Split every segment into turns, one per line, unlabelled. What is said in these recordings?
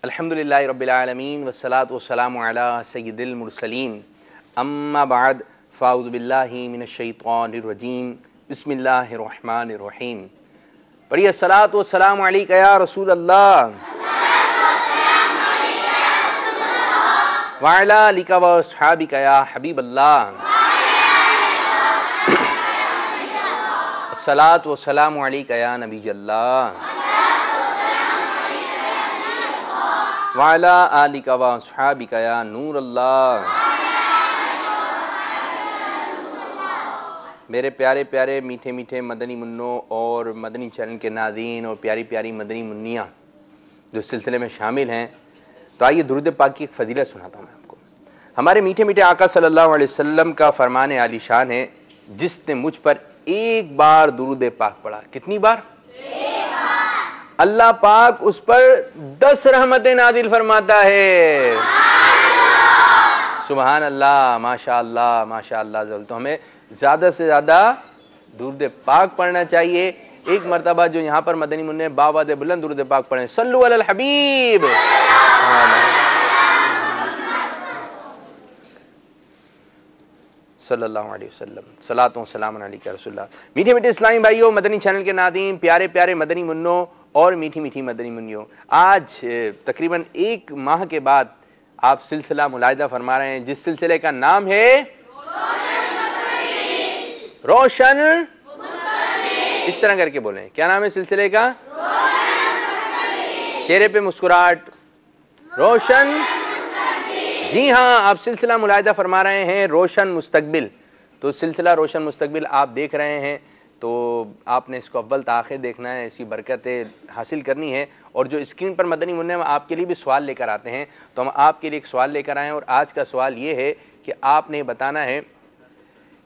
अल्हम्दुलिल्लाहि रब्बिल आलमीन वस्सलातु वस्सलामु अला सय्यिदिल मुरसलीन अम्मा बाद फ़ाऊज़ु बिल्लाहि मिनश शैतानिर रजीम बिस्मिल्लाहिर रहमानिर रहीम। पढ़िए अस्सलातु वस्सलामु अलैका या रसूल अल्लाह व अला आलिका व अस्हाबिका या हबीब अल्लाह। अस्सलातु वस्सलामु अलैका या नबी अल्लाह वाला आलिका व अस्हाबिका या नूर अल्लाह। मेरे प्यारे प्यारे मीठे मीठे मदनी मुन्नों और मदनी चैनल के नाज़रीन और प्यारी प्यारी मदनी मुन्नियाँ जो सिलसिले में शामिल हैं, तो आइए दुरूद पाक की एक फजीलत सुनाता हूँ मैं आपको। हमारे मीठे मीठे आका सल्लल्लाहु अलैहि वसल्लम का फरमान आलीशान है, जिसने मुझ पर एक बार दुरूद पाक पढ़ा, कितनी बार? अल्लाह पाक उस पर 10 रहमतें नाजिल फरमाता है। सुभान अल्लाह, माशा अल्लाह, माशा अल्लाह। तो हमें ज्यादा से ज्यादा दुरूद पाक पढ़ना चाहिए। एक मरतबा जो यहाँ पर मदनी मुन्ने बावाद बुलंद दुरूद पाक पढ़े, सल्लु अलल हबीब सल्लल्लाहु अलैहि वसल्लम, सलातो व सलाम अलैका रसूलल्लाह। मीठे मीठे इस्लामी भाइयों, मदनी चैनल के नाज़रीन, प्यारे प्यारे मदनी मुन्नों और मीठी मीठी मदनी मुन्नियों, आज तकरीबन 1 माह के बाद आप सिलसिला मुलाहिदा फरमा रहे हैं, जिस सिलसिले का नाम है रोशन। इस तरह करके बोलें, क्या नाम है सिलसिले का? चेहरे पे मुस्कुराहट, रोशन। जी हाँ, आप सिलसिला मुलाहिदा फरमा रहे हैं रोशन मुस्तकबिल। तो सिलसिला रोशन मुस्तकबिल आप देख रहे हैं, तो आपने इसको अव्वल ताखिर देखना है, इसकी बरकतें हासिल करनी है। और जो स्क्रीन पर मदनी मुन्ने में आपके लिए भी सवाल लेकर आते हैं, तो हम आपके लिए एक सवाल लेकर आए हैं। और आज का सवाल ये है कि आपने बताना है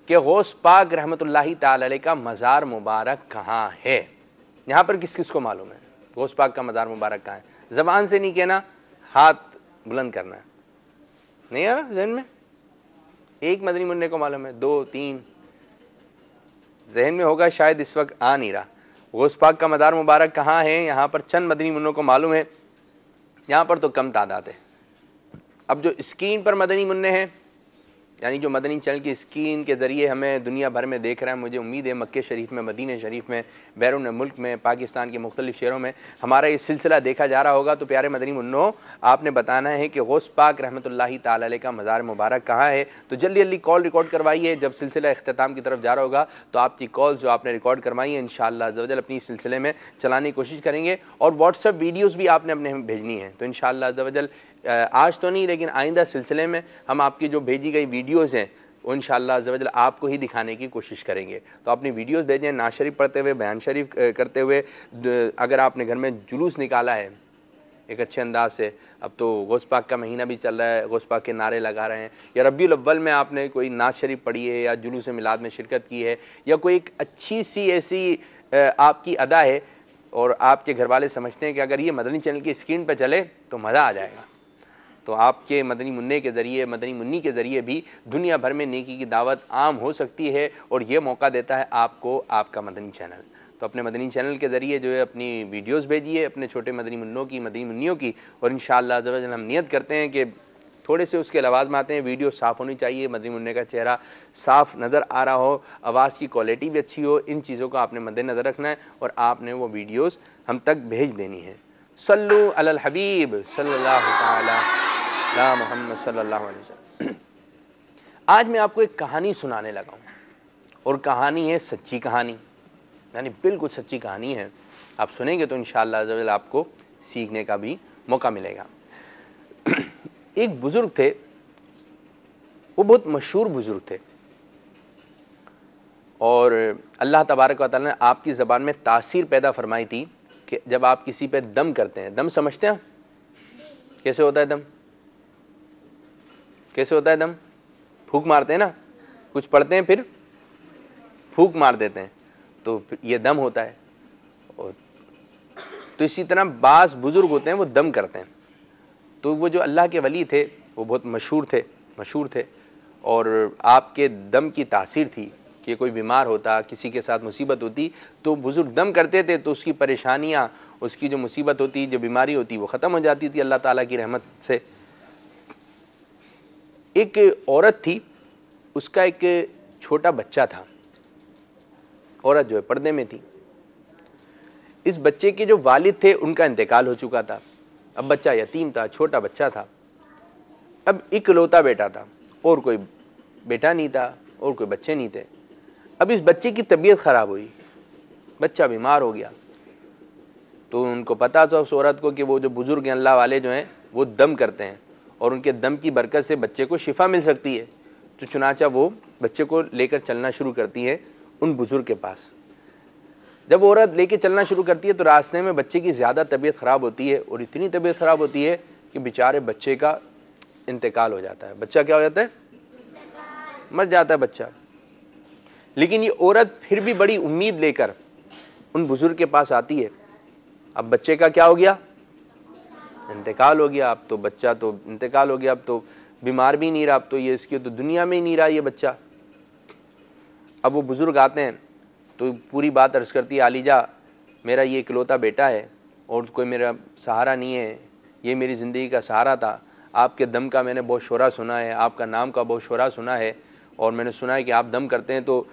कि गौस पाक रहमतुल्लाहि ताला अलैह का मज़ार मुबारक कहाँ है। यहाँ पर किस किस को मालूम है गौस पाक का मज़ार मुबारक कहाँ है? ज़बान से नहीं कहना, हाथ बुलंद करना है। नहीं आ रहा जहन में? एक मदनी मुन्ने को मालूम है, 2 3 जहन में होगा, शायद इस वक्त आ नहीं रहा। गौस पाक का मज़ार मुबारक कहाँ है? यहाँ पर चंद मदनी मुन्नों को मालूम है, यहाँ पर तो कम तादाद है। अब जो स्क्रीन पर मदनी मुन्ने हैं, यानी जो मदनी चैनल की स्क्रीन के ज़रिए हमें दुनिया भर में देख रहे हैं, मुझे उम्मीद है मक्के शरीफ में, मदीने शरीफ में, बैरून मुल्क में, पाकिस्तान के मुख्तलिफ शहरों में हमारा ये सिलसिला देखा जा रहा होगा। तो प्यारे मदनी मुन्नों, आपने बताना है कि गौस पाक रहमतुल्लाहि ताला अलैह का मज़ार मुबारक कहाँ है। तो जल्दी जल्दी कॉल रिकॉर्ड करवाइए। जब सिलसिला इख्तिताम की तरफ जा रहा होगा तो आपकी कॉल जो आपने रिकॉर्ड करवाई है, इंशाअल्लाह अज़्ज़ व जल अपनी सिलसिले में चलाने की कोशिश करेंगे। और व्हाट्सएप वीडियोज़ भी आपने अपने भेजनी है। तो इंशाअल्लाह अज़्ज़ व जल आज तो नहीं, लेकिन आइंदा सिलसिले में हम आपकी जो भेजी गई वीडियोज़ हैं वो इंशाअल्लाह अज़्ज़ व जल आपको ही दिखाने की कोशिश करेंगे। तो अपनी वीडियोस भेजें, नाज़ शरीफ पढ़ते हुए, बयान शरीफ करते हुए। अगर आपने घर में जुलूस निकाला है एक अच्छे अंदाज से, अब तो गौस पाक का महीना भी चल रहा है, गौस पाक के नारे लगा रहे हैं, या रब्बीउल अव्वल में आपने कोई नाज़ शरीफ पढ़ी है, या जुलूस मिलाद में शिरकत की है, या कोई एक अच्छी सी ऐसी आपकी अदा है और आपके घर वाले समझते हैं कि अगर ये मदनी चैनल की स्क्रीन पर चले तो मज़ा आ जाएगा, तो आपके मदनी मुन्ने के ज़रिए, मदनी मुन्नी के ज़रिए भी दुनिया भर में नेकी की दावत आम हो सकती है। और ये मौका देता है आपको आपका मदनी चैनल। तो अपने मदनी चैनल के ज़रिए जो है अपनी वीडियोस भेजिए अपने छोटे मदनी मुन्नों की, मदनी मुन्नियों की। और इंशाअल्लाह अज़्ज़ व जल हम नियत करते हैं कि थोड़े से उसके लवाज़मात हैं, वीडियो साफ़ होनी चाहिए, मदनी मुन्ने का चेहरा साफ़ नज़र आ रहा हो, आवाज़ की क्वालिटी भी अच्छी हो। इन चीज़ों को आपने मद्देनज़र रखना है और आपने वो वीडियोज़ हम तक भेज देनी है। सल्लु अलल हबीब सल्लल्लाहु तआला या मोहम्मद सल्लल्लाहु अलैहि वसल्लम। आज मैं आपको एक कहानी सुनाने लगा हूँ, और कहानी है सच्ची कहानी, यानी बिल्कुल सच्ची कहानी है। आप सुनेंगे तो इंशाअल्लाह अज़्ज़ व जल आपको सीखने का भी मौका मिलेगा। एक बुजुर्ग थे, वो बहुत मशहूर बुजुर्ग थे, और अल्लाह तबारक व तआला ने आपकी ज़बान में तासीर पैदा फरमाई थी कि जब आप किसी पे दम करते हैं, दम समझते हैं कैसे होता है? दम कैसे होता है? दम फूंक मारते हैं ना, कुछ पढ़ते हैं फिर फूंक मार देते हैं, तो ये दम होता है। और तो इसी तरह बास बुजुर्ग होते हैं, वो दम करते हैं। तो वो जो अल्लाह के वली थे वो बहुत मशहूर थे, और आपके दम की तासीर थी कि कोई बीमार होता, किसी के साथ मुसीबत होती तो बुजुर्ग दम करते थे, तो उसकी परेशानियां, उसकी जो मुसीबत होती, जो बीमारी होती, वो खत्म हो जाती थी अल्लाह ताला की रहमत से। एक औरत थी, उसका एक छोटा बच्चा था। औरत जो है पर्दे में थी। इस बच्चे के जो वालिद थे उनका इंतकाल हो चुका था। अब बच्चा यतीम था, छोटा बच्चा था। अब इकलौता बेटा था, और कोई बेटा नहीं था, और कोई बच्चे नहीं थे। अब इस बच्चे की तबीयत खराब हुई, बच्चा बीमार हो गया। तो उनको पता था उस औरत को कि वो जो बुजुर्ग अल्लाह वाले जो हैं वो दम करते हैं, और उनके दम की बरकत से बच्चे को शिफा मिल सकती है। तो चुनाचा वो बच्चे को लेकर चलना शुरू करती है उन बुजुर्ग के पास। जब औरत लेके चलना शुरू करती है तो रास्ते में बच्चे की ज्यादा तबीयत खराब होती है, और इतनी तबीयत खराब होती है कि बेचारे बच्चे का इंतकाल हो जाता है। बच्चा क्या हो जाता है? मर जाता है बच्चा। लेकिन ये औरत फिर भी बड़ी उम्मीद लेकर उन बुजुर्ग के पास आती है। अब बच्चे का क्या हो गया? इंतकाल हो गया। अब तो बच्चा तो इंतकाल हो गया, अब तो बीमार भी नहीं रहा, अब तो ये इसकी तो दुनिया में ही नहीं रहा ये बच्चा। अब वो बुजुर्ग आते हैं तो पूरी बात अर्ज करती है, आलीजा मेरा ये इकलौता बेटा है और कोई मेरा सहारा नहीं है, ये मेरी ज़िंदगी का सहारा था। आपके दम का मैंने बहुत शोरा सुना है, आपका नाम का बहुत शोरा सुना है, और मैंने सुना है कि आप दम करते हैं तो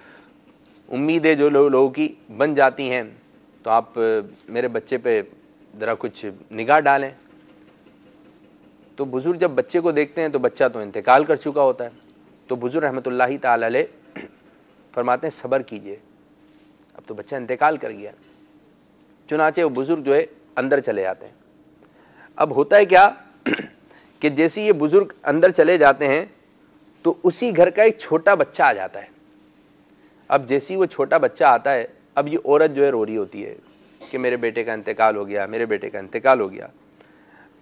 उम्मीदें जो लोगों की बन जाती हैं। तो आप मेरे बच्चे पे ज़रा कुछ निगाह डालें। तो बुजुर्ग जब बच्चे को देखते हैं तो बच्चा तो इंतकाल कर चुका होता है। तो बुजुर्ग रहमतुल्लाहि ताला अलैह फरमाते हैं सब्र कीजिए, अब तो बच्चा इंतकाल कर गया। चुनाचे वो बुजुर्ग जो है अंदर चले जाते हैं। अब होता है क्या कि जैसे ये बुजुर्ग अंदर चले जाते हैं तो उसी घर का एक छोटा बच्चा आ जाता है। अब जैसे ही वो छोटा बच्चा आता है, अब ये औरत जो है रो रही होती है कि मेरे बेटे का इंतकाल हो गया, मेरे बेटे का इंतकाल हो गया।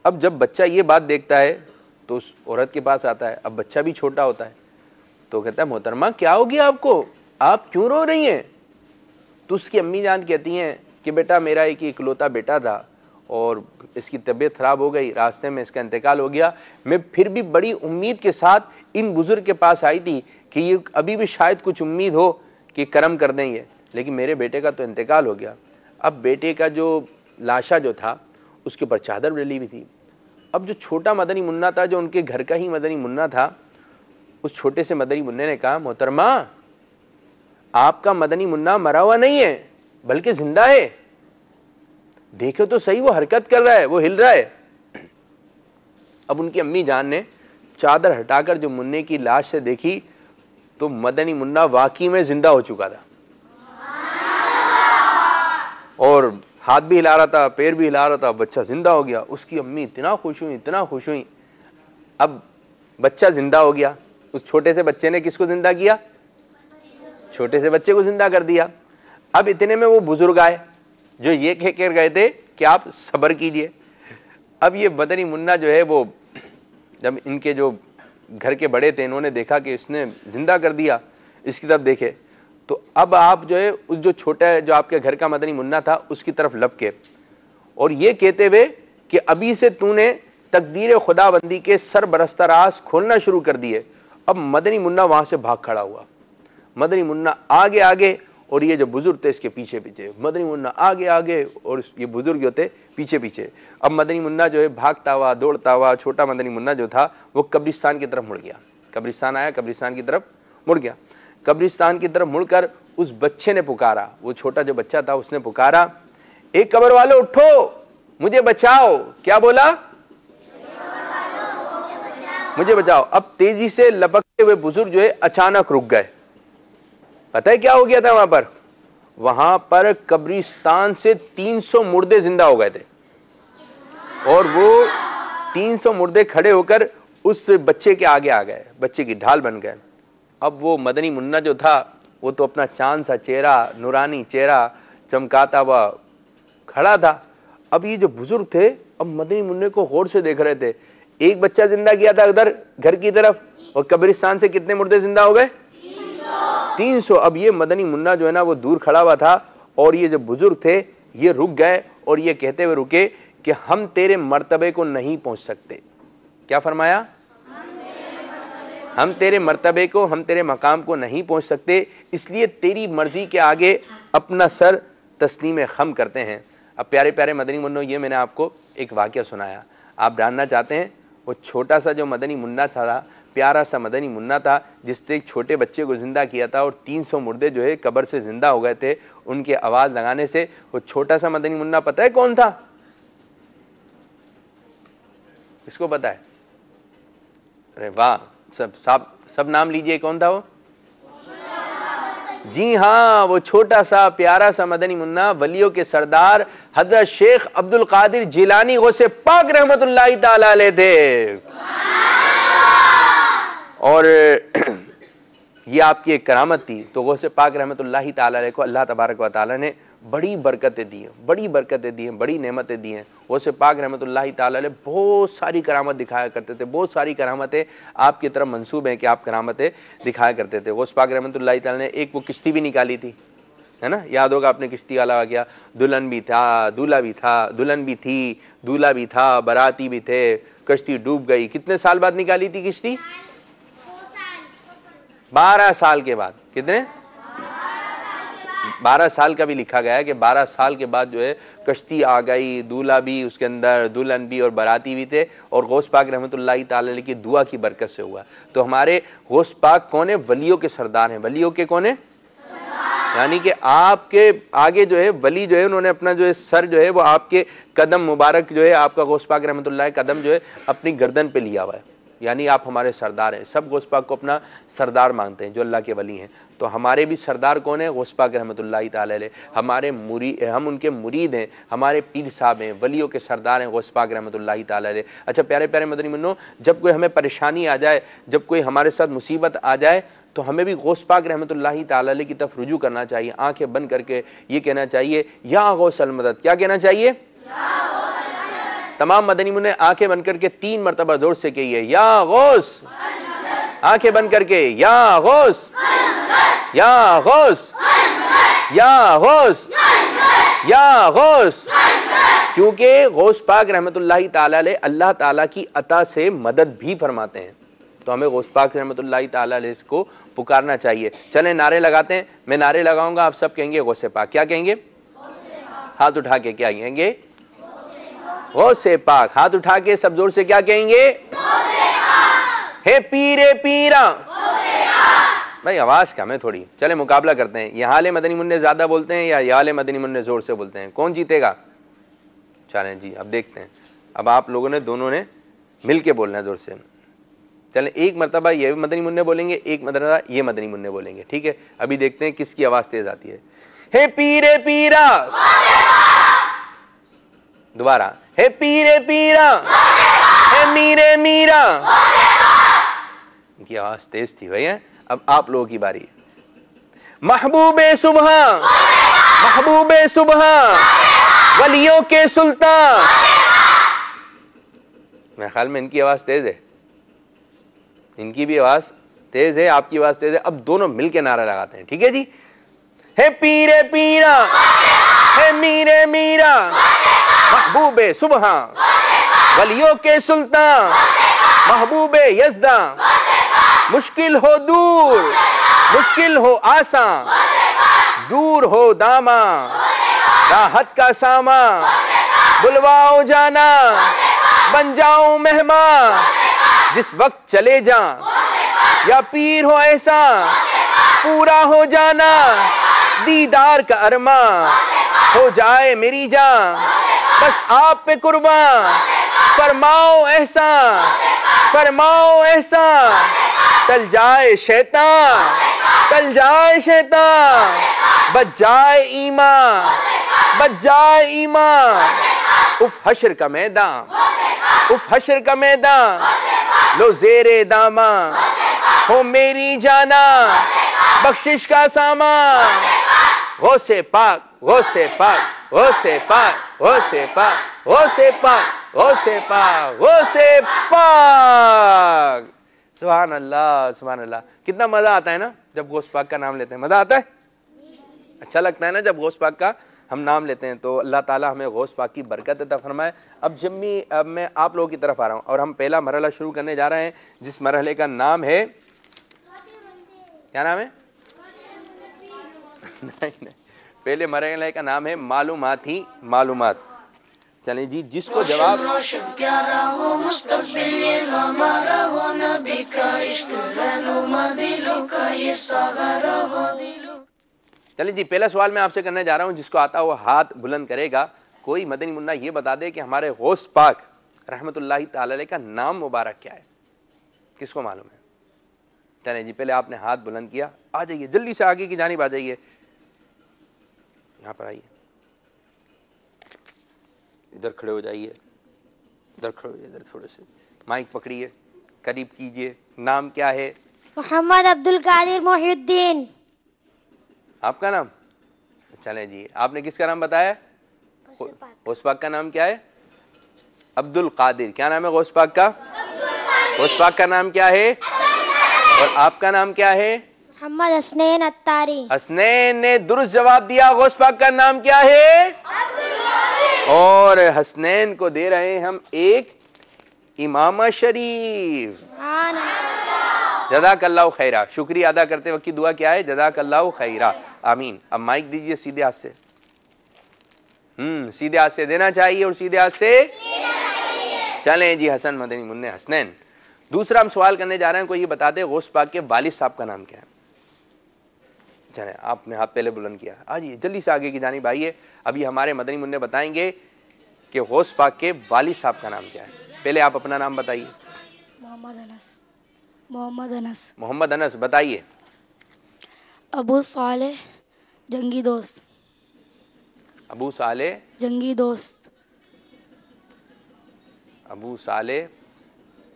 अब जब बच्चा ये बात देखता है तो उस औरत के पास आता है। अब बच्चा भी छोटा होता है, तो कहता है मोहतरमा क्या हो गया आपको, आप क्यों रो रही हैं? तो उसकी अम्मी जान कहती हैं कि बेटा मेरा एक इकलौता बेटा था और इसकी तबीयत खराब हो गई, रास्ते में इसका इंतकाल हो गया। मैं फिर भी बड़ी उम्मीद के साथ इन बुजुर्ग के पास आई थी कि ये अभी भी शायद कुछ उम्मीद हो कि करम कर देंगे, लेकिन मेरे बेटे का तो इंतकाल हो गया। अब बेटे का जो लाशा जो था उसके ऊपर चादर डली हुई थी। अब जो छोटा मदनी मुन्ना था, जो उनके घर का ही मदनी मुन्ना था, उस छोटे से मदनी मुन्ने ने कहा मोहतरमा आपका मदनी मुन्ना मरा हुआ नहीं है बल्कि जिंदा है, देखो तो सही वो हरकत कर रहा है, वो हिल रहा है। अब उनकी अम्मी जान ने चादर हटाकर जो मुन्ने की लाश से देखी तो मदनी मुन्ना वाकई में जिंदा हो चुका था, और हाथ भी हिला रहा था, पैर भी हिला रहा था, बच्चा जिंदा हो गया। उसकी अम्मी इतना खुश हुई, इतना खुश हुई। अब बच्चा जिंदा हो गया। उस छोटे से बच्चे ने किसको जिंदा किया? छोटे से बच्चे को जिंदा कर दिया। अब इतने में वो बुजुर्ग आए जो ये कह कर गए थे कि आप सब्र कीजिए। अब ये मदनी मुन्ना जो है वो जब इनके जो घर के बड़े थे, इन्होंने देखा कि इसने जिंदा कर दिया, इसकी तरफ देखे, तो अब आप जो है उस जो छोटा जो आपके घर का मदनी मुन्ना था उसकी तरफ लपके और ये कहते हुए कि अभी से तूने तकदीर खुदाबंदी के सरबरस्ता राज खोलना शुरू कर दिए। अब मदनी मुन्ना वहां से भाग खड़ा हुआ। मदनी मुन्ना आगे आगे और ये जो बुजुर्ग थे इसके पीछे पीछे। मदनी मुन्ना आगे आगे और ये बुजुर्ग जो थे पीछे पीछे। अब मदनी मुन्ना जो है भागता हुआ दौड़ता हुआ, छोटा मदनी मुन्ना जो था वो कब्रिस्तान की तरफ मुड़ गया। कब्रिस्तान आया, कब्रिस्तान की तरफ मुड़ गया। कब्रिस्तान की तरफ मुड़कर उस बच्चे ने पुकारा, वो छोटा जो बच्चा था उसने पुकारा, एक कब्र वालों उठो, मुझे बचाओ। क्या बोला? मुझे बचाओ। अब तेजी से लपकते हुए बुजुर्ग जो है अचानक रुक गए। पता है क्या हो गया था वहां पर? वहां पर कब्रिस्तान से 300 मुर्दे जिंदा हो गए थे और वो 300 मुर्दे खड़े होकर उस बच्चे के आगे आ गए, बच्चे की ढाल बन गए। अब वो मदनी मुन्ना जो था वो तो अपना चांद सा चेहरा, नूरानी चेहरा चमकाता हुआ खड़ा था। अब ये जो बुजुर्ग थे अब मदनी मुन्ने को गौर से देख रहे थे। एक बच्चा जिंदा किया था उधर घर की तरफ और कब्रिस्तान से कितने मुर्दे जिंदा हो गए? 300। अब ये मदनी मुन्ना जो है ना वो दूर खड़ा हुआ था और ये जो बुजुर्ग थे ये रुक गए और ये कहते हुए रुके कि हम तेरे मर्तबे को नहीं पहुंच सकते। क्या फरमाया? हम तेरे मर्तबे को, हम तेरे मकाम को नहीं पहुंच सकते, इसलिए तेरी मर्जी के आगे अपना सर तस्लीम खम करते हैं। अब प्यारे प्यारे मदनी मुन्नो, ये मैंने आपको एक वाकया सुनाया, आप जानना चाहते हैं? वो छोटा सा जो मदनी मुन्ना था, प्यारा सा मदनी मुन्ना था, जिसने एक छोटे बच्चे को जिंदा किया था और 300 मुर्दे जो है कब्र से जिंदा हो गए थे उनके आवाज लगाने से। वो छोटा सा मदनी मुन्ना पता है कौन था? किसको पता है? अरे वाह, सब नाम लीजिए, कौन था वो? जी हाँ, वो छोटा सा प्यारा सा मदनी मुन्ना वलियों के सरदार हजरत शेख अब्दुल कादिर जिलानी गौसे पाक रहमतुल्लाहि ताला अलैह थे। और ये आपकी एक करामत थी। तो गौसे पाक रहमतुल्लाहि ताला अलैह को अल्लाह तबारक व तआला ने बड़ी बरकतें दी हैं, बड़ी बरकतें दी हैं, बड़ी नेमतें दी हैं। गौसे पाक रहमतुल्लाहि ताला अलैह बहुत सारी करामत दिखाया करते थे, बहुत सारी करामतें आपकी तरफ मंसूब हैं कि आप करामतें दिखाया करते थे। गौसे पाक रहमतुल्लाहि ताला ने एक वो किश्ती भी निकाली थी, है ना, याद होगा आपने, किश्ती वाला आ गया, दुल्हन भी था, दूल्हा भी था, दुल्हन भी थी, दूल्हा भी था, बाराती भी थे, कश्ती डूब गई। कितने साल बाद निकाली थी किश्ती? 12 साल के बाद। कितने? 12 साल का भी लिखा गया है कि 12 साल के बाद जो है कश्ती आ गई, दूल्हा भी उसके अंदर, दुल्हन भी और बाराती भी थे, और गौस पाक रहमतुल्लाहि ताला अलैह की दुआ की बरकत से हुआ। तो हमारे गौस पाक कौन है? वलियों के सरदार हैं। वलियों के कौन है? यानी कि आपके आगे जो है वली जो है उन्होंने अपना जो है सर जो है वो आपके कदम मुबारक जो है, आपका गौस पाक रहमतुल्लाह कदम जो है अपनी गर्दन पे लिया हुआ है, यानी आप हमारे सरदार हैं। सब गौस पाक को अपना सरदार मानते हैं जो अल्लाह के वली हैं। तो हमारे भी सरदार कौन है? गौस पाक रहमतुल्लाहि ताला अलैह। हमारे हम उनके मुरीद हैं, हमारे पीर साहब हैं, वलियों के सरदार हैं गौस पाक रहमतुल्लाहि ताला अलैह। अच्छा प्यारे प्यारे मदनी मुन्नो, जब कोई हमें परेशानी आ जाए, जब कोई हमारे साथ मुसीबत आ जाए, तो हमें भी गौस पाक रहमतुल्लाहि ताला अलैह की तरफ रुजू करना चाहिए, आंखें बंद करके ये कहना चाहिए, या गौस अल मदद। क्या कहना चाहिए? तमाम मदनी मुन्ने आंखें बंद करके 3 मरतबा जोर से कहिए, या गौस। आंखें बंद करके, या गौस, या गौस, या गौस, या गौस। क्योंकि गौस पाक रहमतुल्लाहि ताला अलैह अल्लाह ताला की अता से मदद भी फरमाते हैं। तो हमें गौस पाक रहमतुल्लाहि ताला अलैह को पुकारना चाहिए। चलें नारे लगाते हैं, मैं नारे लगाऊंगा, आप सब कहेंगे गौसे पाक। क्या कहेंगे? हाथ उठा के क्या कहेंगे? गौसे पाक। हाथ उठा के सब जोर से क्या कहेंगे? हे पीरे पीरा। भाई आवाज कम है थोड़ी, चले मुकाबला करते हैं। यहाँ वाले मदनी मुन्ने ज्यादा बोलते हैं या यहाँ वाले मदनी मुन्ने जोर से बोलते हैं? कौन जीतेगा? चलें जी, अब देखते हैं। अब आप लोगों ने दोनों ने मिलके बोलना है जोर से। चलें एक मरतबा ये मदनी मुन्ने बोलेंगे, एक मरतबा ये मदनी मुन्ने बोलेंगे, ठीक है? अभी देखते हैं किसकी आवाज तेज आती है। हे पीरे पीरा। दोबारा, हे पीरे पीरा, हे मीरे मीरा। इनकी आवाज तेज थी भैया। अब आप लोगों की बारी। महबूबे सुबह, महबूबे सुबह, वलियों के सुल्तान। मेरे ख्याल में इनकी आवाज तेज है, इनकी भी आवाज तेज है, आपकी आवाज तेज है। अब दोनों मिलकर नारा लगाते हैं, ठीक है जी? हे पीरे पीरा, हे मीरे मीरा, महबूबे सुबह, वलियों के सुल्तान, महबूबे यज़दा। मुश्किल हो दूर, मुश्किल हो आसान, दूर हो दामा, राहत का सामा, बुलवाओ जाना, बन जाऊं मेहमान, जिस वक्त चले जा, या पीर हो ऐसा, पूरा हो जाना, दीदार का अरमा, हो जाए मेरी जान, बस आप पे कुर्बान, फरमाओ एहसान, फरमाओ एहसान, टल जाए शैतान, टल जाए शैतान, बच जाए ईमान, बच जाए ईमान। उफ हश्र का मैदान, उफ हश्र का मैदान, लो जेरे दामा, हो मेरी जाना, बख्शिश का सामान। गौसे पाक, गौसे पाक, गौसे पाक, गौसे पाक, गौसे पाक, गौसे पाक, गौसे पाक। सुभान अल्लाह, सुभान अल्लाह। कितना मजा आता है ना जब गौस पाक का नाम लेते हैं? मजा आता है, अच्छा लगता है ना जब गौस पाक का हम नाम लेते हैं। तो अल्लाह ताला हमें गौस पाक की बरकत अता फरमाए। अब मैं आप लोगों की तरफ आ रहा हूं और हम पहला मरहला शुरू करने जा रहे हैं, जिस मरहले का नाम है क्या नाम है? नहीं, पहले मरहले का नाम है मालूमात ही मालूमात। चलें जी, जिसको जवाब
प्यारा हो मुस्तकबिल ये हमारा हो, नबी का इश्क रहनुमा दिलों का ये सहारा हो।
चलिए जी, पहला सवाल मैं आपसे करने जा रहा हूं, जिसको आता हुआ हाथ बुलंद करेगा। कोई मदनी मुन्ना ये बता दे कि हमारे गौस पाक रहमतुल्लाहि ताला अलैह का नाम मुबारक क्या है? किसको मालूम है? चलें जी, पहले आपने हाथ बुलंद किया, आ जाइए जल्दी से आगे की जानिब आ जाइए, यहां पर आइए, इधर खड़े हो जाइए, इधर खड़े हो जाइए, इधर थोड़े से माइक पकड़िए, करीब कीजिए। नाम क्या है?
मोहम्मद अब्दुल कादिर मोहिउद्दीन।
आपका नाम? चलें जी, आपने किसका नाम बताया? गौस पाक का नाम क्या है? अब्दुल कादिर। क्या नाम है गौस पाक का? गौस पाक का नाम क्या है? और आपका नाम क्या है?
मोहम्मद हसनैन अत्तारी।
हसनैन ने दुरुस्त जवाब दिया। गौस पाक का नाम क्या है? और हसनैन को दे रहे हैं हम एक इमामा शरीफ। जज़ाकल्लाहु खैरा। शुक्रिया अदा करते वक्त की दुआ क्या है? जज़ाकल्लाहु खैरा, आमीन। अब माइक दीजिए सीधे हाथ से। सीधे हाथ से देना चाहिए और सीधे हाथ से चलें जी। हसन मदनी मुन्ने हसनैन। दूसरा हम सवाल करने जा रहे हैं, कोई ये बता दे गौस पाक के वालिद साहब का नाम क्या है? चलें, आपने हाथ पहले बुलंद किया, आइए जल्दी से आगे की जानिब आइए। अभी हमारे मदनी मुन्ने बताएंगे कि गौस पाक के वालिद साहब का नाम क्या है। पहले आप अपना नाम बताइए।
मोहम्मद अनस। मोहम्मद अनस।
मोहम्मद अनस, बताइए।
अबू सालेह जंगी दोस्त।
अबू सालेह
जंगी दोस्त।
अबू सालेह,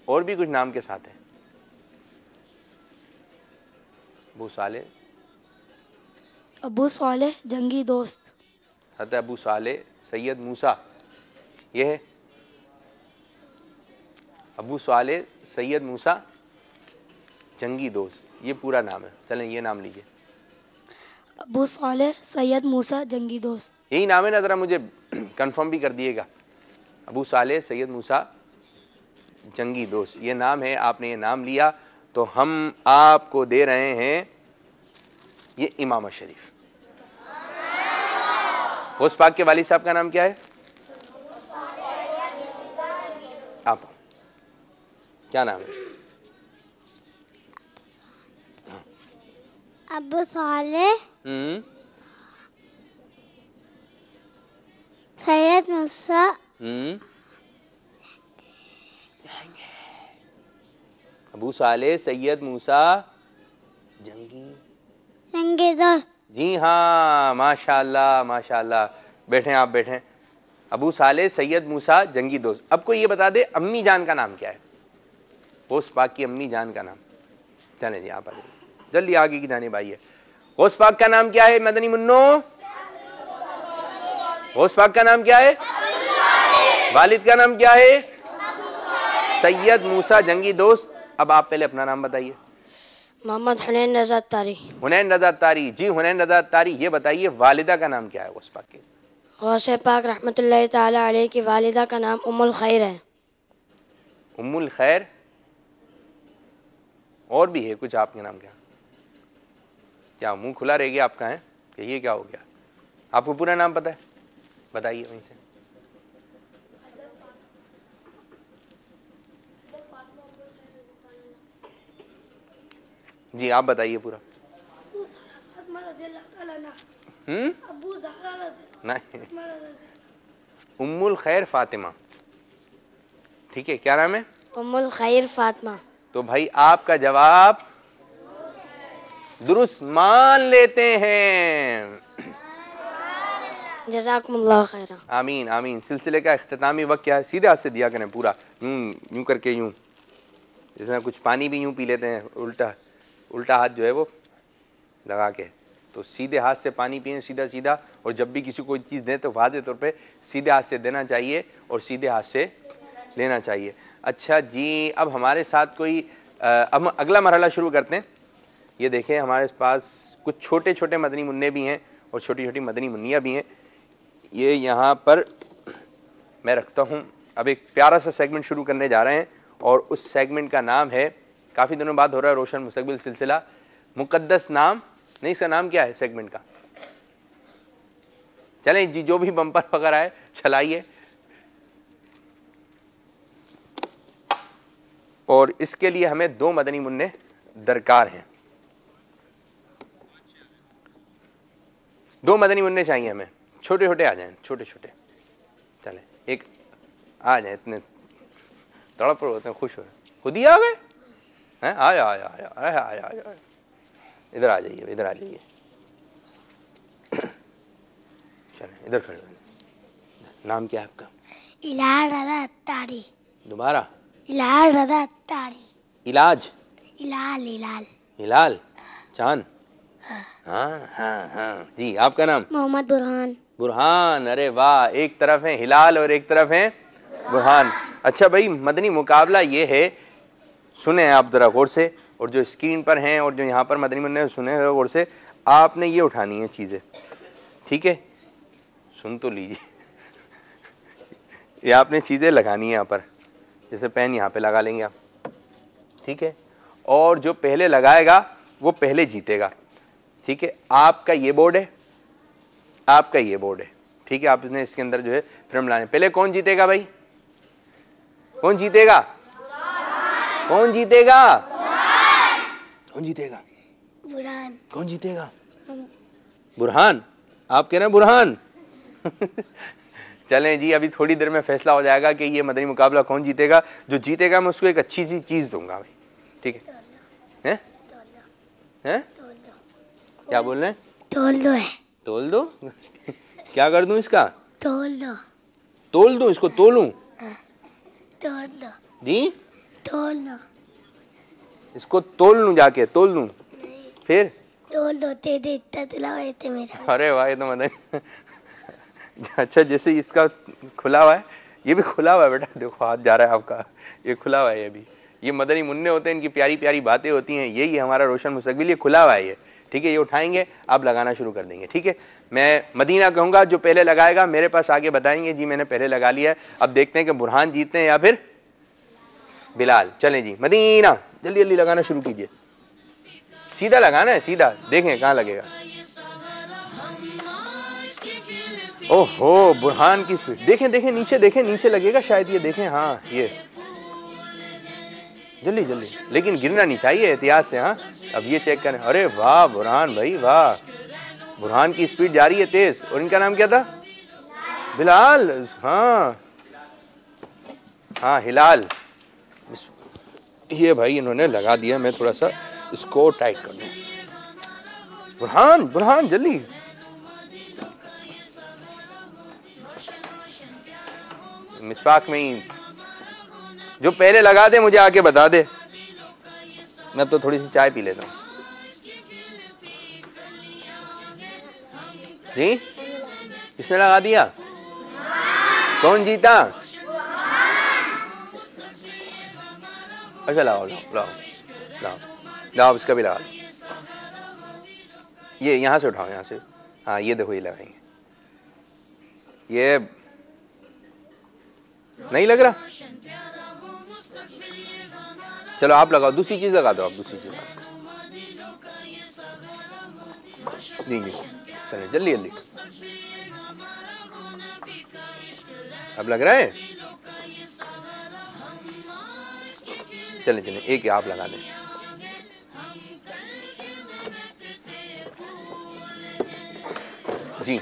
और भी कुछ नाम के साथ है? अबू सालेह,
अबू सालेह जंगी दोस्त।
हज़रत अबू सालेह सैयद मूसा, ये है अबू सालेह सैयद मूसा जंगी दोस्त, ये पूरा नाम है। चलें ये नाम लीजिए।
अबू सालेह सैयद मूसा जंगी दोस्त,
यही नाम है ना? जरा मुझे कंफर्म भी कर दिएगा। अबू सालेह सैयद मूसा जंगी दोस्त, ये नाम है। आपने ये नाम लिया तो हम आपको दे रहे हैं ये इमामा शरीफ। गौस पाक के वालिद साहब का नाम क्या है? आप क्या नाम है?
अबू सालेह सैयद मूसा
अबू सालेह सैयद मूसा
जंगी दोस्त।
जी हाँ, माशाअल्लाह माशाअल्लाह। बैठे आप, बैठे। अबू सालेह सैयद मूसा जंगी दोस्त। अब कोई ये बता दे अम्मी जान का नाम क्या है? गौस पाक की अम्मी जान का नाम। चलें जी, आप आ जाइए जल्दी आगे की जानिब आइए। गौस पाक का नाम क्या है मदनी मुन्नो? गौस पाक का नाम क्या है? वालिद का नाम क्या है? सैयद मूसा जंगी दोस्त। अब आप पहले अपना नाम बताइए।
मोहम्मद हुनैन रज़ा तारी।
हुनैन रज़ा तारी। जी हुनैन रज़ा तारी, ये बताइए वालिदा का नाम क्या है गौस पाक के?
गौस पाक रहमतुल्लाहि ताला अलैह की वालिदा का नाम उम्मुल खैर है।
उम्मुल खैर। और भी है कुछ आपके नाम? क्या मुंह खुला रह गया आपका है कि ये क्या हो गया? आपको पूरा नाम पता है? बताइए वहीं से। जी आप बताइए पूरा। नहीं, उम्मुल खैर फातिमा। ठीक है, क्या नाम है?
उम्मुल खैर फातिमा।
तो भाई आपका जवाब दुरुस्त मान लेते हैं।
जज़ाकुमुल्लाह खैरा।
आमीन आमीन। सिलसिले का इख्तितामी वक्त क्या है? सीधे हाथ से दिया करें पूरा, यूं करके, यूं जिसमें कुछ पानी भी यूं पी लेते हैं, उल्टा उल्टा हाथ जो है वो लगा के, तो सीधे हाथ से पानी पिए सीधा सीधा। और जब भी किसी को कोई चीज़ दें तो वादे तौर पे सीधे हाथ से देना चाहिए और सीधे हाथ से लेना चाहिए। अच्छा जी, अब हमारे साथ कोई अब अगला मरहला शुरू करते हैं। ये देखें, हमारे पास कुछ छोटे छोटे मदनी मुन्ने भी हैं और छोटी छोटी मदनी मुन्नियाँ भी हैं। ये यहाँ पर मैं रखता हूँ। अब एक प्यारा सा सेगमेंट शुरू करने जा रहे हैं और उस सेगमेंट का नाम है, काफ़ी दिनों बाद हो रहा है रोशन मुस्तकबिल सिलसिला, मुकद्दस नाम नहीं, इसका नाम क्या है सेगमेंट का? चलें जी, जो भी बम्पर वगैरह है चलाइए। और इसके लिए हमें 2 मदनी मुन्ने दरकार हैं। 2 मदनी मुन्ने चाहिए हमें, छोटे छोटे आ जाएं, छोटे छोटे। चले एक आ जाए, इतने तड़प रहे होते हैं, खुश हो रहे, खुद ही आ गए हैं। आया आया आया आया आया आया, इधर आ जाइए, इधर आ जाइए। चले इधर खड़े। नाम क्या है आपका?
इलाज रजा अत्तारी।
दोबारा?
इलाज रजा अत्तारी।
इलाज?
इलाल इलाल
हिलाल चांद। हाँ हाँ हाँ जी। आपका नाम?
मोहम्मद बुरहान।
बुरहान। अरे वाह, एक तरफ है हिलाल और एक तरफ है बुरहान। अच्छा भाई, मदनी मुकाबला ये है, सुने आप जरा गौर से, और जो स्क्रीन पर हैं और जो यहाँ पर मदनी मुन्ने सुने गौर से, आपने ये उठानी है चीजें, ठीक है? सुन तो लीजिए। ये आपने चीजें लगानी है यहाँ पर, जैसे पेन यहाँ पे लगा लेंगे आप, ठीक है? और जो पहले लगाएगा वो पहले जीतेगा, ठीक है? आपका ये बोर्ड है, आपका ये बोर्ड है, ठीक है? आपने इसके अंदर जो है फिल्म लाने। पहले कौन जीतेगा भाई? कौन जीतेगा? कौन जीतेगा? कौन जीतेगा?
बुरहान।
कौन जीतेगा? बुरहान। आप कह रहे हैं बुरहान? चलें जी, अभी थोड़ी देर में फैसला हो जाएगा कि ये मदनी मुकाबला कौन जीतेगा। जो जीतेगा मैं उसको एक अच्छी सी चीज दूंगा भाई, ठीक है? हैं? हैं? क्या बोल रहे हैं?
तोल दो है।
तोल दो? क्या कर दूं इसका?
तोल दो।
तोल दूं इसको? तोलूं?
तोल दो
जी?
तोल दो।
इसको तोल लूं जाके? तोल दूं? फिर?
तोल दो, तेरे इतना तुला थे मेरा।
अरे वाह, ये तो मदनी। अच्छा, जैसे इसका खुला हुआ है, ये भी खुला हुआ है बेटा, देखो हाथ जा रहा है आपका, ये खुला हुआ है। ये भी, ये मदनी मुन्ने होते हैं, इनकी प्यारी प्यारी बातें होती हैं, यही हमारा रोशन मुस्तकबिल। ये खुला हुआ है ये, ठीक है? ये उठाएंगे, आप लगाना शुरू कर देंगे, ठीक है? मैं मदीना कहूंगा, जो पहले लगाएगा मेरे पास आगे बताएंगे जी मैंने पहले लगा लिया है। अब देखते हैं कि बुरहान जीतते हैं या फिर बिलाल। चलें जी, मदीना जल्दी जल्दी लगाना शुरू कीजिए। सीधा लगाना है, सीधा, देखें कहां लगेगा। ओहो, बुरहान की स्पीड देखें, देखें नीचे, देखें नीचे लगेगा शायद, ये देखें, हाँ ये जल्दी जल्दी, लेकिन गिरना नहीं चाहिए एहतियात से। हाँ, अब ये चेक करें। अरे वाह बुरहान भाई, वाह, बुरहान की स्पीड जा रही है तेज। और इनका नाम क्या था? बिलाल। हाँ हाँ, हिलाल। ये भाई इन्होंने लगा दिया, मैं थोड़ा सा इसको टाइट कर दूं। बुरहान, बुरहान जल्दी। मिसवाक में ही जो पहले लगा दे मुझे आके बता दे, मैं अब तो थोड़ी सी चाय पी लेता हूं। जी, किसने लगा दिया? कौन जीता? अच्छा, लाओ लाओ लाओ लाओ लाओ, इसका भी लगा। ये यहां से उठाओ, यहां से। हाँ, ये देखो, ये लगाएंगे। ये नहीं लग रहा? चलो आप लगाओ, दूसरी चीज लगा दो, आप दूसरी चीज लगा दीजिए। चलिए जल्दी जल्दी, अब लग रहा है? चलिए चलिए, एक आप लगा दें। जी,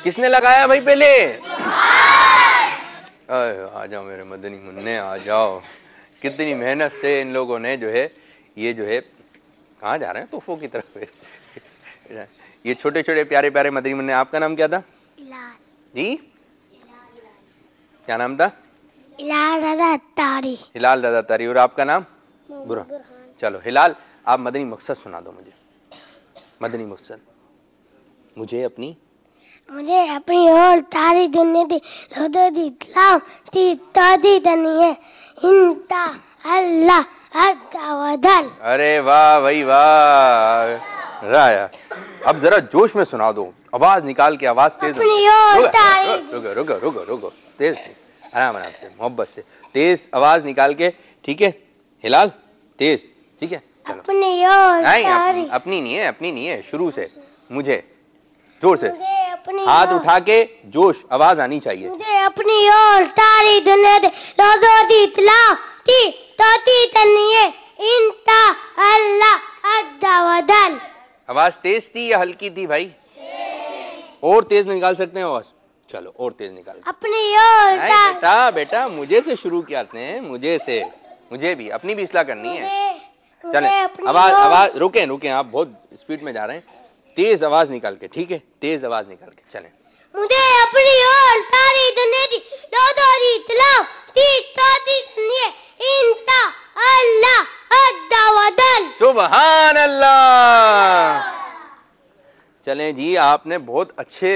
किसने लगाया भाई पहले? आ जाओ मेरे मदनी मुन्ने, आ जाओ। कितनी मेहनत से इन लोगों ने जो है, ये जो है, कहाँ जा रहे हैं? तोहफों की तरफ। ये छोटे छोटे प्यारे प्यारे मदनी मुन्ने। आपका नाम क्या था? जी, क्या नाम था?
हिलाल रजा अत्तारी।
हिलाल रजा अत्तारी। और आपका नाम? बुरहान। चलो हिलाल, आप मदनी मकसद सुना दो मुझे। मदनी मकसद। मुझे अपनी
और तारी दुनिया दी रोदो दी इस्लाम ती तादी दनी है इंता अल्लाह अद्दा वदल।
अरे वाह भाई वाह, राया। अब जरा जोश में सुना दो, आवाज निकाल के, आवाज तेज। रुको रुको रुको रुको, तेज, आराम आराम से, मोहब्बत से, तेज आवाज निकाल के, ठीक है? हिलाल तेज, ठीक है चलो।
अपनी ओर
नहीं
तारी
अपनी नहीं है, अपनी नहीं है, शुरू से मुझे जोर से
मुझे अपनी
हाथ
ओर-
उठा के जोश आवाज आनी चाहिए।
मुझे अपनी ओर तारी दुनिया दे रोजो दी इतला ती तोती तनिए इंता अल्लाह अद्दा वदल।
आवाज तेज थी या हल्की थी भाई? और तेज निकाल सकते हैं आवाज? चलो और तेज निकाल।
अपनी ओर
नहीं
तारी
बेटा, बेटा मुझे से शुरू करते हैं, मुझे से, मुझे भी अपनी भी इस्लाह करनी है। चले आवाज आवाज रुके रुके, आप बहुत स्पीड में जा रहे हैं, तेज आवाज निकाल के, ठीक है तेज आवाज निकाल के चलें।
मुझे अपनी ओर तारी दुनिया दी रोजो दी इतला ती तोती तनिए इंता अल्लाह अद्दा वदल।
सुभान अल्लाह। चलें जी, आपने बहुत अच्छे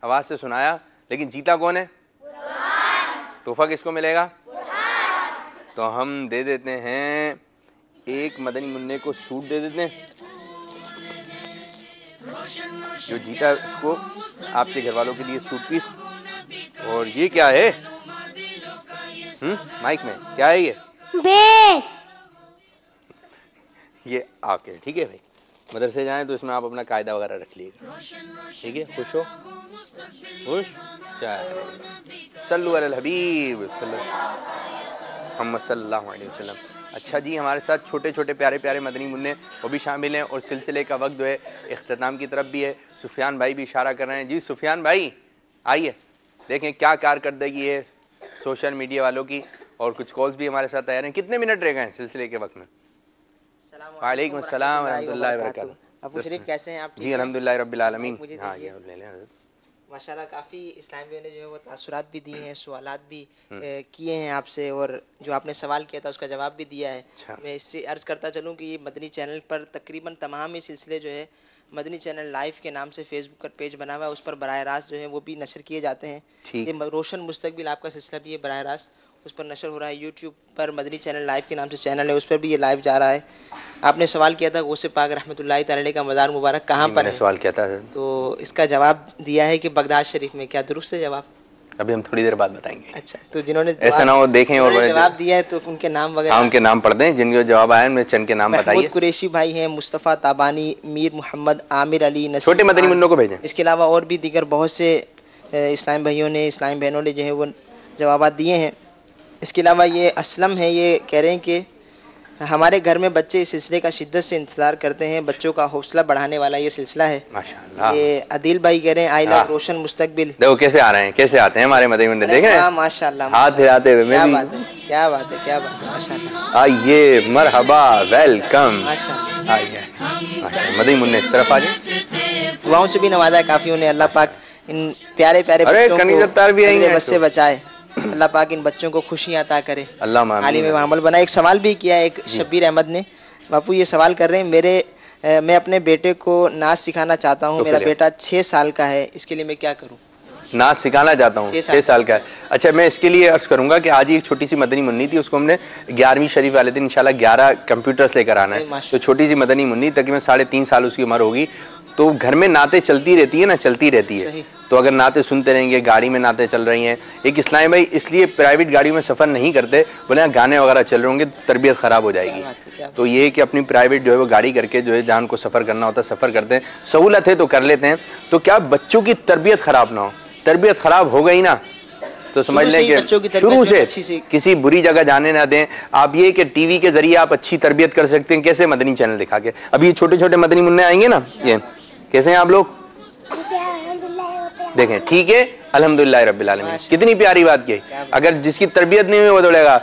आवाज से सुनाया, लेकिन जीता कौन है? तोहफा किसको मिलेगा? तो हम दे देते हैं एक मदनी मुन्ने को सूट दे देते हैं, जो जीता उसको आपके घर वालों के लिए सूट पीस। और ये क्या है? माइक में क्या है ये?
बे
ये आपके, ठीक है भाई। मदरसे जाएं तो इसमें आप अपना कायदा वगैरह रख लीजिएगा, ठीक है। खुश हो? खुश? सल्लु अलल हबीब मोहम्मद सल्लल्लाहु अलैहि वसल्लम। अच्छा जी, हमारे साथ छोटे छोटे प्यारे प्यारे मदनी मुन्ने वो भी शामिल हैं, और सिलसिले का वक्त जो है इख्तिताम की तरफ भी है। सुफियान भाई भी इशारा कर रहे हैं। जी सुफियान भाई आइए, देखें क्या कारकर्दगी है सोशल मीडिया वालों की, और कुछ कॉल्स भी हमारे साथ तैयार हैं। कितने मिनट रह गए सिलसिले के वक्त में? वालेकुम अस्सलाम रहमतुल्लाहि व बरकातहू।
अबू शरीफ कैसे हैं आप?
जी अल्हम्दुलिल्लाह रब्बिल आलमीन।
मुझे
हाँ
दीजिए।
ये ले लें हज़रत।
माशाल्लाह काफ़ी इस्लामियों ने जो है वो तासुरात भी दिए हैं, सवालात भी किए हैं आपसे, और जो आपने सवाल किया था उसका जवाब भी दिया है।
अच्छा।
मैं इससे अर्ज़ करता चलूँ कि ये मदनी चैनल पर तकरीबन तमाम ही सिलसिले जो है मदनी चैनल लाइव के नाम से फेसबुक पर पेज बना हुआ है, उस पर बराह रास्त जो है वो भी नशर किए जाते हैं।
ठीक।
ये रोशन मुस्तकबिल आपका सिलसिला भी है बराह रास्त उस पर नशर हो रहा है। यूट्यूब पर मदनी चैनल लाइव के नाम से चैनल है, उस पर भी ये लाइव जा रहा है। आपने सवाल किया था गौसे पाक रहमतुल्लाहि तआला का मज़ार मुबारक कहाँ पर
मैंने
है,
सवाल किया था,
तो इसका जवाब दिया है कि बगदाद शरीफ में। क्या दुरुस्त है जवाब?
अभी हम थोड़ी देर बाद बताएंगे।
अच्छा, तो जिन्होंने
ऐसा ना हो देखें और
जिन्होंने जवाब दिया है तो उनके नाम वगैरह।
हाँ उनके नाम पढ़ दें, जिनके जवाब आए उनमें चंद के नाम बताइए।
महमूद कुरैशी भाई हैं, मुस्तफ़ा ताबानी, मीर मोहम्मद, आमिर अली, नसीम
छोटे मदनी
खान।
मुन्नों को भेजें।
इसके अलावा और भी दीगर बहुत से इस्लाम भाइयों ने, इस्लाम बहनों ने जो है वो जवाब दिए हैं। इसके अलावा ये असलम है, ये कह रहे हैं कि हमारे घर में बच्चे इस सिलसिले का शिद्दत से इंतजार करते हैं, बच्चों का हौसला बढ़ाने वाला ये सिलसिला है।
माशाल्लाह।
ये अदिल भाई कह रहे हैं आई
हाँ।
लव रोशन मुस्तकबिल।
देखो कैसे आ रहे हैं, कैसे आते हैं हमारे मदनी मुन्ने, देख रहे हैं
माशाल्लाह
हाथ हिलाते हुए।
क्या
मैं
बात है, क्या बात है, क्या बात है, माशाल्लाह
आइए, मरहबा, वेलकम।
माशाल्लाह।
आइए माशाल्लाह। मदनी मुन्ने इस तरफ आ जाए।
दुआओं से भी नवाजा है काफी उन्हें। अल्लाह पाक इन प्यारे प्यारे
अरे
बच्चों
कनीज़ अत्तार भी आएंगे
को बस से बचाए। अल्लाह पाक इन बच्चों को खुशियां अता करे,
अल्लाह मामीन।
आलिम में अमल बनाए। एक सवाल भी किया है एक शब्बीर अहमद ने। बापू ये सवाल कर रहे हैं, मैं अपने बेटे को नाच सिखाना चाहता हूँ,
तो
मेरा
फिर
बेटा 6 साल का है, इसके लिए मैं क्या करूँ?
नाच सिखाना चाहता हूँ, 6 साल का है। अच्छा, मैं इसके लिए अर्ज करूंगा कि आज ही एक छोटी सी मदनी मुन्नी थी, उसको हमने 11वीं शरीफ वाले दिन इंशाल्लाह 11 कंप्यूटर्स लेकर आना है। तो छोटी सी मदनी मुन्नी, तकरीबन 3.5 साल उसकी उम्र होगी। तो घर में नाते चलती रहती है ना, चलती रहती है। तो अगर नाते सुनते रहेंगे, गाड़ी में नाते चल रही हैं। एक इस्लाम भाई इसलिए प्राइवेट गाड़ियों में सफर नहीं करते, बोले गाने वगैरह चल रहे होंगे तरबियत खराब हो जाएगी। तो ये कि अपनी प्राइवेट जो है वो गाड़ी करके जो है जहाँ को सफर करना होता है सफर करते हैं, सहूलत है तो कर लेते हैं। तो क्या बच्चों की तरबियत खराब ना हो, तरबियत खराब हो गई ना तो समझ लें कि शुरू से किसी बुरी जगह जाने ना दें। आप ये कि टीवी के जरिए आप अच्छी तरबियत कर सकते हैं, कैसे? मदनी चैनल दिखा के। अभी ये छोटे छोटे मदनी मुन्ने आएंगे ना, ये कैसे हैं आप लोग? देखें, ठीक है, अल्हम्दुलिल्लाह रब्बिल आलमीन। कितनी प्यारी बात की। अगर जिसकी तरबियत नहीं हुई वो बोलेगा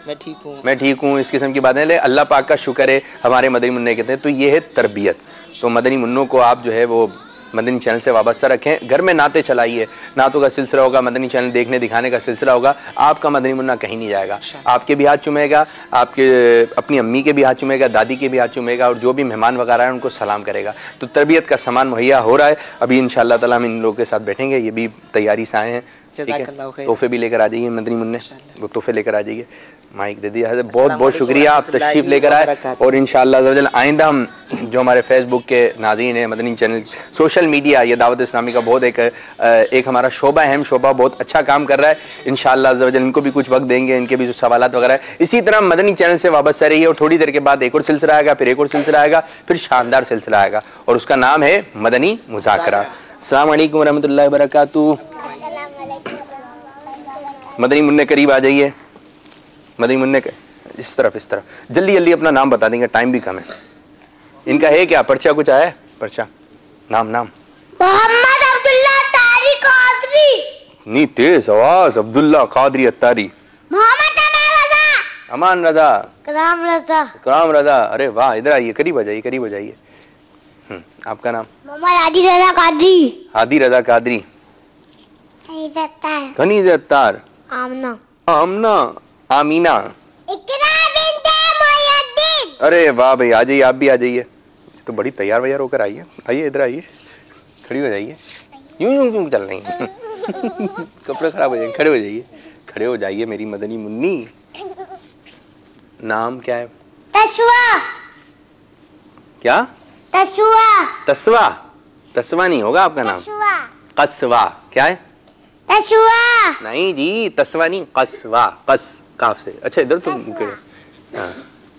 मैं ठीक हूँ,
मैं ठीक हूँ, इस किस्म की बातें। ले अल्लाह पाक का शुक्र है हमारे मदनी मुन्ने कहते हैं। तो ये है तरबियत। तो मदनी मुन्नों को आप जो है वो मदनी चैनल से वाबस्ता रखें, घर में नाते चलाइए, नातों का सिलसिला होगा, मदनी चैनल देखने दिखाने का सिलसिला होगा। आपका मदनी मुन्ना कहीं नहीं जाएगा, आपके भी हाथ चूमेगा, आपके अपनी अम्मी के भी हाथ चूमेगा, दादी के भी हाथ चूमेगा, और जो भी मेहमान वगैरह हैं उनको सलाम करेगा। तो तरबियत का सामान मुहैया हो रहा है। अभी इंशाअल्लाह ताला हम इन लोगों के साथ बैठेंगे, ये भी तैयारी से आए हैं। ठीक है,
जज़ाकल्लाहु खैर।
तोहफे भी लेकर आ जाइए मदनी मुन्ने, वो तोहफे लेकर आ जाइए। माइक दे दिया है। बहुत बहुत शुक्रिया, आप तशरीफ लेकर आए। और इंशाअल्लाह अज़्ज़ा वजल आइंदा हम जो हमारे फेसबुक के नाज़रीन है, मदनी चैनल, सोशल मीडिया, ये दावत इस्लामी का बहुत एक हमारा शोबा, अहम शोबा, बहुत अच्छा काम कर रहा है। इंशाअल्लाह अज़्ज़ा वजल इनको भी कुछ वक्त देंगे, इनके भी जो सवालात वगैरह है। इसी तरह मदनी चैनल से वाबस्ता रहिए और थोड़ी देर के बाद एक और सिलसिला आएगा, फिर एक और सिलसिला आएगा, फिर शानदार सिलसिला आएगा और उसका नाम है मदनी मुज़ाकरा। अस्सलाम वालेकुम रहमतुल्लाहि व बरकातुहू। मदनी मुन्ने करीब आ जाइए, मदनी मुन्ने इस तरफ जल्दी जल्दी अपना नाम बता देंगे, टाइम भी कम है। इनका है क्या पर्चा, कुछ आया है पर्चा? नाम
मोहम्मद अब्दुल्ला तारी कादरी।
नी तेज आवाज, अब्दुल्ला कादरी अत्तारी।
मोहम्मद
अमान रजा,
कराम रजा।
अरे वाह, इधर आइए, करीब आ जाइए, करीब हो जाइए। आपका नाम?
मोहम्मद आदि रजा कादरी।
हादी रजा कादरी। गनीज अत्तार। आमना आमीना। अरे वाह भाई, आ जाइए, आप भी आ जाइए। तो बड़ी तैयार वैयार होकर आइए, आइए इधर आइए, खड़ी हो जाइए। यूं चल रही हैं कपड़े खराब हो जाएंगे, खड़े हो जाइए, खड़े हो जाइए मेरी मदनी मुन्नी। नाम क्या है?
तस्वा।
क्या?
तस्वा।
तस्वा नहीं होगा आपका नाम? कस्वा। क्या है?
तस्वा।
नहीं जी, तस्वा नहीं, कस्वा, कस काफ से। अच्छा इधर तो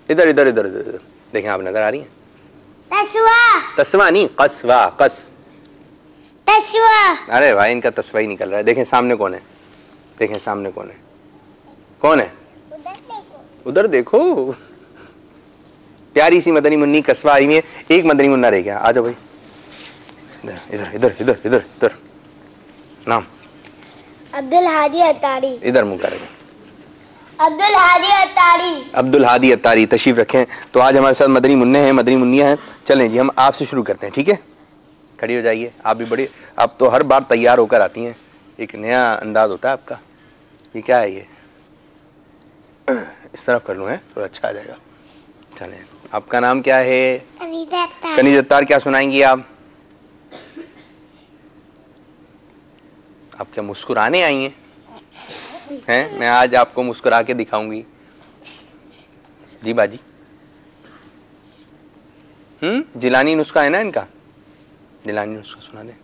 इधर इधर इधर इधर देखें, आप नजर आ रही हैं? तस्वा नहीं, कस्वा, कस। अरे भाई, इनका तस्वा ही निकल रहा है। देखें सामने कौन है, देखें सामने कौन है, कौन है? उधर देखो, प्यारी सी मदनी मुन्नी कस्बा आई है। एक मदनी मुन्ना रह गया, आ जाओ भाई। इधर इधर इधर इधर इधर। नाम?
अब्दुल हादी अत्तारी।
इधर मुंह करेंगे।
अब्दुल हादी अत्तारी।
अब्दुल हादी अत्तारी, तशरीफ रखें। तो आज हमारे साथ मदनी मुन्ने हैं, मदनी मुन्नियां हैं। चलें जी, हम आपसे शुरू करते हैं, ठीक है? खड़ी हो जाइए। आप भी बड़ी, आप तो हर बार तैयार होकर आती हैं, एक नया अंदाज होता है आपका। ये क्या है? ये इस तरफ कर लूं, है थोड़ा अच्छा आ जाएगा। चलें, आपका नाम क्या है? कनीज अत्तार। क्या सुनाएंगी आप? आप क्या मुस्कुराने आई हैं? मैं आज आपको मुस्कुरा के दिखाऊंगी जी बाजी। जिलानी नुस्खा है ना इनका, जिलानी नुस्खा सुना दें।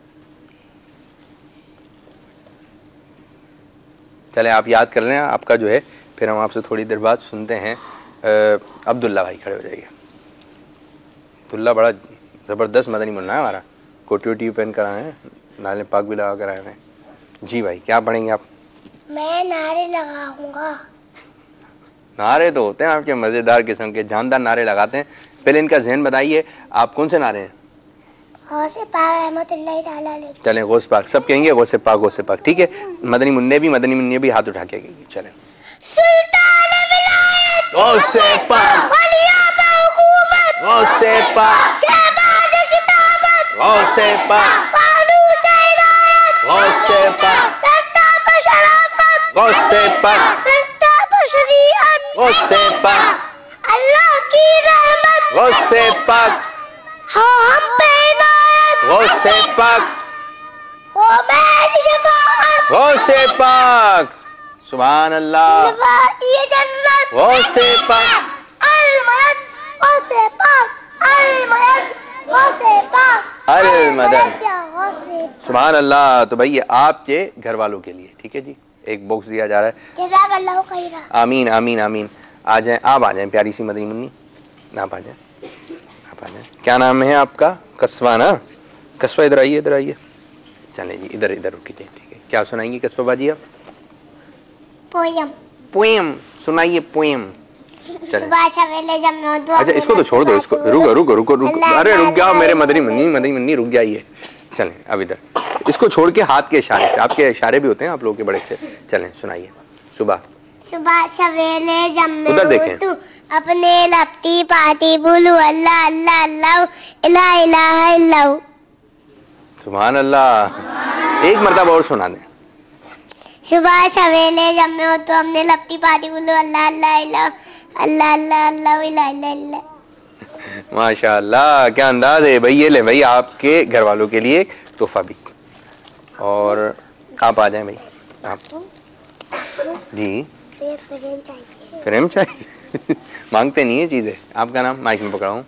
चले, आप याद कर लें आपका जो है, फिर हम आपसे थोड़ी देर बाद सुनते हैं। अब्दुल्ला भाई खड़े हो जाइए। अब्दुल्ला बड़ा जबरदस्त मदनी मुन्ना है हमारा, कोटी वोटी पहन कर आए हैं, नाले पाक भी लगा कर आए हैं। जी भाई, क्या पढ़ेंगे आप?
मैं नारे लगाऊंगा।
नारे तो होते हैं आपके मजेदार किस्म के, जानदार नारे लगाते हैं। पहले इनका ज़हन बताइए, आप कौन से नारे हैं?
गौसे पाक रहमतुल्लाहि तआला अलैह।
चलें, गौसे पाक सब कहेंगे, गौसे पाक, गौसे पाक, ठीक है? मदनी मुन्ने भी हाथ उठा के कहेंगे। चलें।
सुल्तान विलायत,
गौसे पाक,
वलिया बहुकूमत,
गौसे पाक,
शहबाज किताबत,
गौसे पाक,
फानूस हिदायत,
गौसे पाक,
सत्ता पर शराफत,
गौसे पाक,
सत्ता पर शरीयत,
गौसे पाक,
अल्लाह की रहमत,
गौसे पाक,
हम पे इनायत,
गौसे पाक,
हो मेरी शफाअत,
गौसे पाक। सुभान अल्लाह।
ये जन्नत,
गौसे पाक,
अल-मदद, गौसे पाक, अल-मदद, गौसे पाक,
अल-मदद।
गौसे।
सुभान अल्लाह। तो भाई ये आपके घर वालों के लिए, ठीक है जी, एक बॉक्स दिया जा रहा है।
जज़ाकल्लाहु खैरा।
आमीन आमीन आमीन। आ जाएं, आप आ जाएं प्यारी सी मदनी मुन्नी, आप आ जाएं, आप आ जाएं। क्या नाम है आपका? कस्बा ना? कस्बा, इधर आइए, इधर आइए। चलें जी, इधर इधर रुकी जाए, ठीक है? क्या सुनाएंगी कस्बा बाजी आप?
पोयम।
पोएम सुनाइए, पोएम। चलें।
सुबह सवेरे जब मैं उठूं,
अच्छा, इसको तो छोड़ दो, इसको रुको रुको रुको रुको, अरे रुक जाओ मेरे मदनी मुन्नी रुक जाइए। चलें अब इधर, इसको छोड़ के हाथ के इशारे से, आपके इशारे भी होते हैं आप लोगों के बड़े से। चलें सुनाइए। सुबह
सवेरे जब मैं
उधर देखें।
उठूं, अपने लपटी पाती बोलूं अल्लाह अल्लाह अल्लाह, इला इलाहा इल्लाहु।
सुभान अल्लाह। एक मर्तबा और सुना दें।
सुबह सवेरे जब मैं उठूं, अपने लपटी पाती बोलूं अल्लाह अल्लाह इल्लाह, अल्लाह अल्लाह अल्लाह, इला इला इल्ला।
माशाअल्लाह, क्या अंदाज है भाई। ये ले भाई आपके घर वालों के लिए तोहफा भी। और आप आ जाएं भाई, आप जी
फ्रेम चाहिए।
फ्रेम चाहिए मांगते नहीं है चीजें। आपका नाम माइक में पकड़ा हूँ।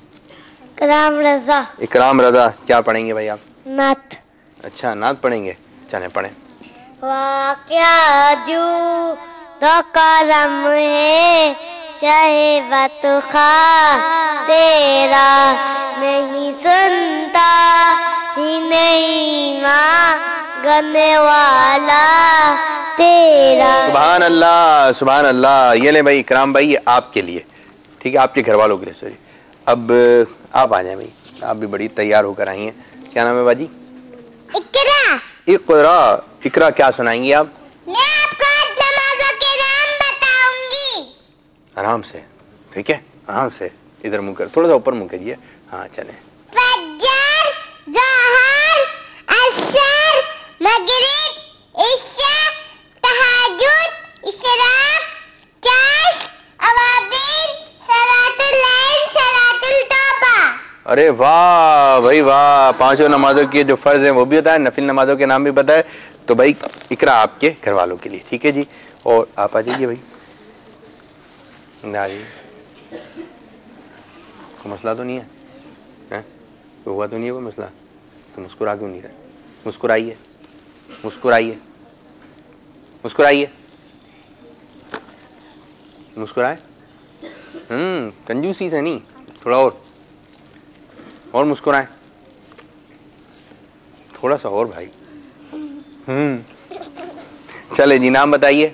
इकराम रजा।
इकराम रजा, क्या पढ़ेंगे भाई आप?
नात।
अच्छा, नात पढ़ेंगे, चले पढ़ें।
वाक़या जू तो करम है शहवत खा तेरा नहीं सुनता ही नहीं मांगने वाला तेरा।
सुभान अल्लाह, सुभान अल्लाह। ये ले भाई इकराम भाई, ये आपके लिए, ठीक है, आपके घर वालों के लिए। सॉरी, अब आप आ जाए भाई, आप भी बड़ी तैयार होकर आई हैं। क्या नाम है बाजी?
इकरा।
इकरा। इकरा, क्या सुनाएंगी आप?
मैं आपको नमाज़ों के नाम बताऊंगी।
आराम से, ठीक है, आराम से। इधर मुंह कर, थोड़ा सा ऊपर मुंह करिए। हाँ चले।
फज्र, ज़ोहर, असर, मगरिब, इशा, तहज्जुद, इशराक, चाश, अवाबिल, सलातुल लैल, सलातुल तौबा।
अरे वाह भाई वाह, पांचों नमाजों की जो फर्ज है वो भी बताए, नफिल नमाजों के नाम भी बताए। तो भाई इकरा आपके घर वालों के लिए, ठीक है जी। और आप आ जाइए भाई। ना जी, कोई मसला तो नहीं है, हैं? कोई हुआ तो नहीं है कोई मसला? तो मुस्कुरा क्यों नहीं रहे? मुस्कुराइए, मुस्कुराइए, मुस्कुराइए, मुस्कुराए। कंजूसी से नहीं, थोड़ा और मुस्कुराए, थोड़ा सा और भाई। चले जी, नाम बताइए।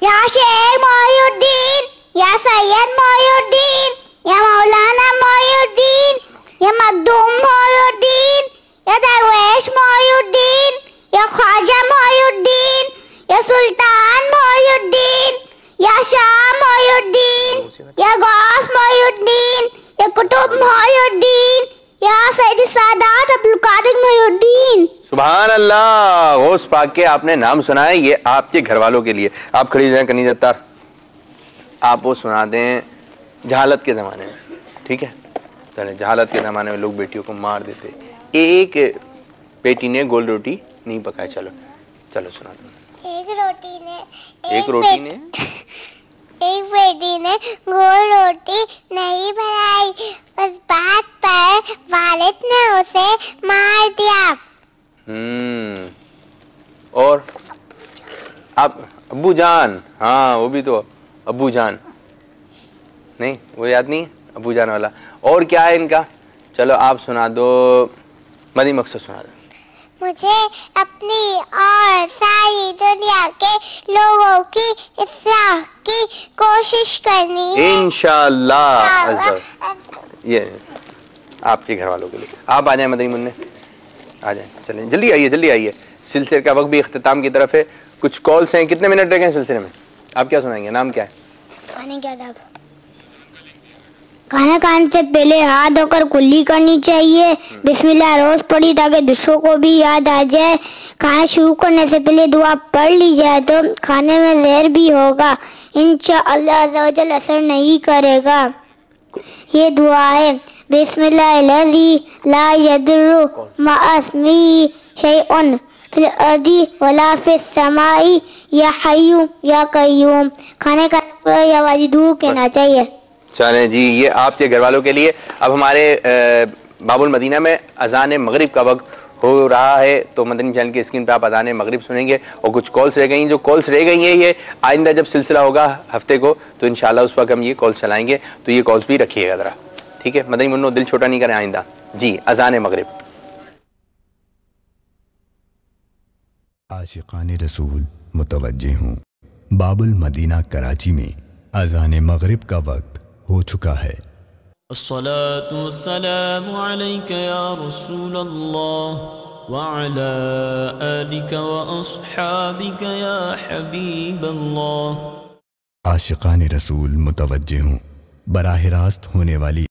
या शेर मोइनुद्दीन, या सैयद मोइनुद्दीन, या मौलाना मोइनुद्दीन, या मखदूम मोइनुद्दीन, या दरवेश मोइनुद्दीन, या ख्वाजा मोइनुद्दीन, या सुल्तान मोइनुद्दीन, या शाह मोइनुद्दीन, या गौस मोइनुद्दीन, या कुतुब मोइनुद्दीन, या सैयद सादात अब्दुल कादिर मोइनुद्दीन।
सुभान अल्लाह। गौस पाक के आपने नाम सुना है, ये आपके घर वालों के लिए। आप खड़ी जाए कनीज अत्तार, आप वो सुना दें जहालत के जमाने में, ठीक है? चले, जहालत के जमाने में लोग बेटियों को मार देते, एक बेटी ने गोल रोटी नहीं पकाई। चलो चलो सुना दो।
एक बेटी ने एक बेटी ने गोल रोटी नहीं बनाई, उस बात पर वालिद ने उसे मार दिया।
और आप अब्बू जान, हाँ वो भी तो अब्बू जान, नहीं वो याद नहीं है अब्बू जान वाला। और क्या है इनका? चलो आप सुना दो, मदी मकसद सुना दो।
मुझे अपनी और सारी दुनिया के लोगों की इस्लाह की कोशिश करनी है
इंशाअल्लाह। ये आपके घर वालों के लिए। आप आ जाए मदनी मुन्ने, आ जाए, चलें जल्दी आइए, जल्दी आइए। सिलसिले का वक्त भी इख्तिताम की तरफ है। कुछ कॉल्स हैं, कितने मिनट रह गए सिलसिले में? आप क्या सुनाएंगे? नाम क्या है?
खाने क्या था? खाना खाने से पहले हाथ धोकर कुल्ली करनी चाहिए। बिस्मिल्लाह रोज पढ़ी ताकि दूसरों को भी याद आ जाए। खाना शुरू करने से पहले दुआ पढ़ ली जाए तो खाने में जहर भी होगा, इंशाअल्लाह अज़्ज़ा वजल असर नहीं करेगा। ये दुआ है, बिस्मिल्लाहिल्लज़ी ला यदुर्रु मअस्मी शैउन फिल अर्दी वला फिस समाई या हय्यु या कय्यूम। खाने का या वाजिदू कहना चाहिए।
चलें जी, ये आपके घर वालों के लिए। अब हमारे बाबुल मदीना में अजान मगरिब का वक्त हो रहा है, तो मदनी चैनल की स्क्रीन पर आप अजान मगरिब सुनेंगे। और कुछ कॉल्स रह गई, जो कॉल्स रह गई हैं ये आइंदा जब सिलसिला होगा हफ्ते को तो इंशाल्लाह उस वक्त हम ये कॉल्स चलाएंगे, तो ये कॉल्स भी रखिएगा जरा, ठीक है? मदनी मुन्नो दिल छोटा नहीं करें आइंदा जी। अजान मगरिब।
आशिकाने रसूल मुतवज्जे हूँ, बाबुल मदीना कराची में अजान मगरिब का वक्त हो चुका है।
अस्सलातु वस्सलामु अलैका या रसूल अल्लाह व अला आलिका व अस्हाबिका या हबीब अल्लाह।
आशिकाने रसूल मुतवज्जे हूँ, बराह रास्त होने वाली